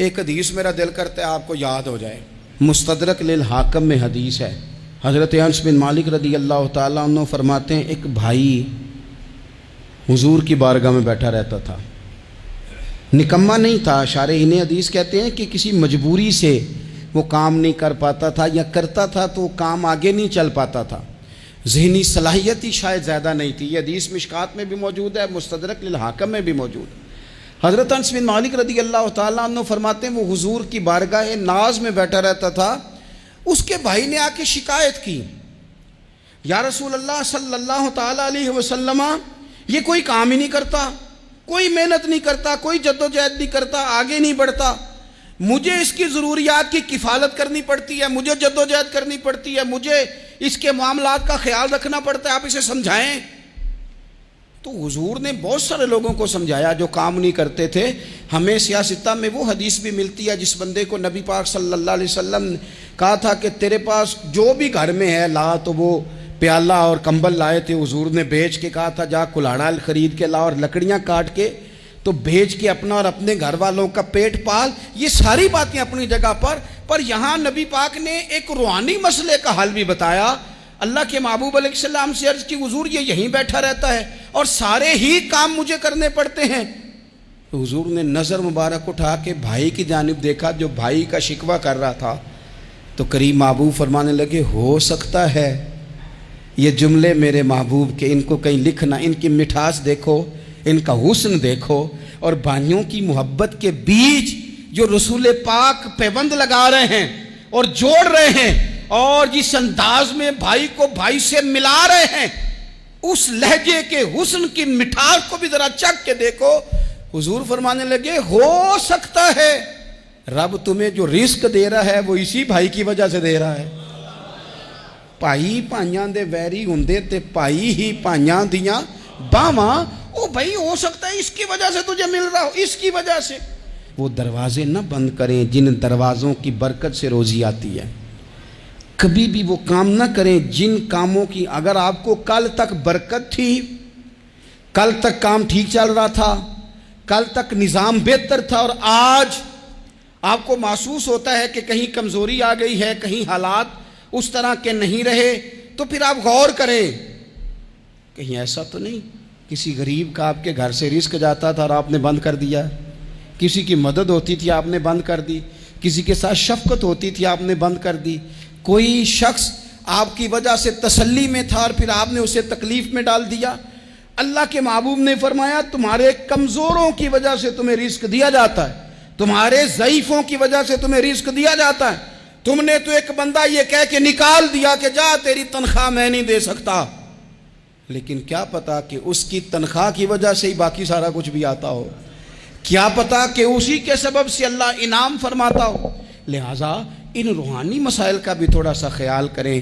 ایک حدیث میرا دل کرتا ہے آپ کو یاد ہو جائے، مستدرک للحاکم میں حدیث ہے۔ حضرت انس بن مالک رضی اللہ تعالیٰ عنہ فرماتے ہیں ایک بھائی حضور کی بارگاہ میں بیٹھا رہتا تھا، نکما نہیں تھا، شارحین حدیث کہتے ہیں کہ کسی مجبوری سے وہ کام نہیں کر پاتا تھا، یا کرتا تھا تو کام آگے نہیں چل پاتا تھا، ذہنی صلاحیت ہی شاید زیادہ نہیں تھی۔ یہ حدیث مشکات میں بھی موجود ہے، مستدرک للحاکم میں بھی موجود ہے۔ حضرت انس بن مالک رضی اللہ تعالیٰ عنہ فرماتے ہیں وہ حضور کی بارگاہ ناز میں بیٹھا رہتا تھا، اس کے بھائی نے آ کے شکایت کی، یا رسول اللہ صلی اللہ تعالیٰ علیہ وسلم، یہ کوئی کام ہی نہیں کرتا، کوئی محنت نہیں کرتا، کوئی جدوجہد نہیں کرتا، آگے نہیں بڑھتا، مجھے اس کی ضروریات کی کفالت کرنی پڑتی ہے، مجھے جدوجہد کرنی پڑتی ہے، مجھے اس کے معاملات کا خیال رکھنا پڑتا ہے، آپ اسے سمجھائیں۔ تو حضور نے بہت سارے لوگوں کو سمجھایا جو کام نہیں کرتے تھے۔ ہمیں سیاستہ میں وہ حدیث بھی ملتی ہے جس بندے کو نبی پاک صلی اللہ علیہ وسلم نے کہا تھا کہ تیرے پاس جو بھی گھر میں ہے لا، تو وہ پیالہ اور کمبل لائے تھے، حضور نے بیچ کے کہا تھا جا کلاڑا خرید کے لا اور لکڑیاں کاٹ کے تو بیچ کے اپنا اور اپنے گھر والوں کا پیٹ پال۔ یہ ساری باتیں اپنی جگہ پر یہاں نبی پاک نے ایک روحانی مسئلے کا حل بھی بتایا۔ اللہ کے محبوب علیہ السلام سے عرض کی حضور یہ یہیں بیٹھا رہتا ہے اور سارے ہی کام مجھے کرنے پڑتے ہیں۔ تو حضور نے نظر مبارک اٹھا کے بھائی کی جانب دیکھا جو بھائی کا شکوہ کر رہا تھا، تو قریب محبوب فرمانے لگے ہو سکتا ہے یہ جملے میرے محبوب کے، ان کو کہیں لکھنا، ان کی مٹھاس دیکھو، ان کا حسن دیکھو، اور بھائیوں کی محبت کے بیچ جو رسول پاک پیوند لگا رہے ہیں اور جوڑ رہے ہیں، اور جس انداز میں بھائی کو بھائی سے ملا رہے ہیں، اس لہجے کے حسن کی مٹھاس کو بھی ذرا چکھ کے دیکھو۔ حضور فرمانے لگے ہو سکتا ہے رب تمہیں جو رزق دے رہا ہے وہ اسی بھائی کی وجہ سے دے رہا ہے۔ بھائی پائیاں دے ویری ہوندے تے بھائی ہی پائیاں دیاں باواں، او بھائی ہو سکتا ہے اس کی وجہ سے تجھے مل رہا ہو، اس کی وجہ سے۔ وہ دروازے نہ بند کریں جن دروازوں کی برکت سے روزی آتی ہے، کبھی بھی وہ کام نہ کریں جن کاموں کی اگر آپ کو کل تک برکت تھی، کل تک کام ٹھیک چل رہا تھا، کل تک نظام بہتر تھا، اور آج آپ کو محسوس ہوتا ہے کہ کہیں کمزوری آ گئی ہے، کہیں حالات اس طرح کے نہیں رہے، تو پھر آپ غور کریں کہیں ایسا تو نہیں کسی غریب کا آپ کے گھر سے رزق جاتا تھا اور آپ نے بند کر دیا، کسی کی مدد ہوتی تھی آپ نے بند کر دی، کسی کے ساتھ شفقت ہوتی تھی آپ نے بند کر دی، کوئی شخص آپ کی وجہ سے تسلی میں تھا اور پھر آپ نے اسے تکلیف میں ڈال دیا۔ اللہ کے محبوب نے فرمایا تمہارے کمزوروں کی وجہ سے تمہیں رزق دیا جاتا ہے، تمہارے ضعیفوں کی وجہ سے تمہیں رزق دیا جاتا ہے۔ تم نے تو ایک بندہ یہ کہہ کے نکال دیا کہ جا تیری تنخواہ میں نہیں دے سکتا، لیکن کیا پتا کہ اس کی تنخواہ کی وجہ سے ہی باقی سارا کچھ بھی آتا ہو، کیا پتا کہ اسی کے سبب سے اللہ انعام فرماتا ہو۔ لہٰذا ان روحانی مسائل کا بھی تھوڑا سا خیال کریں۔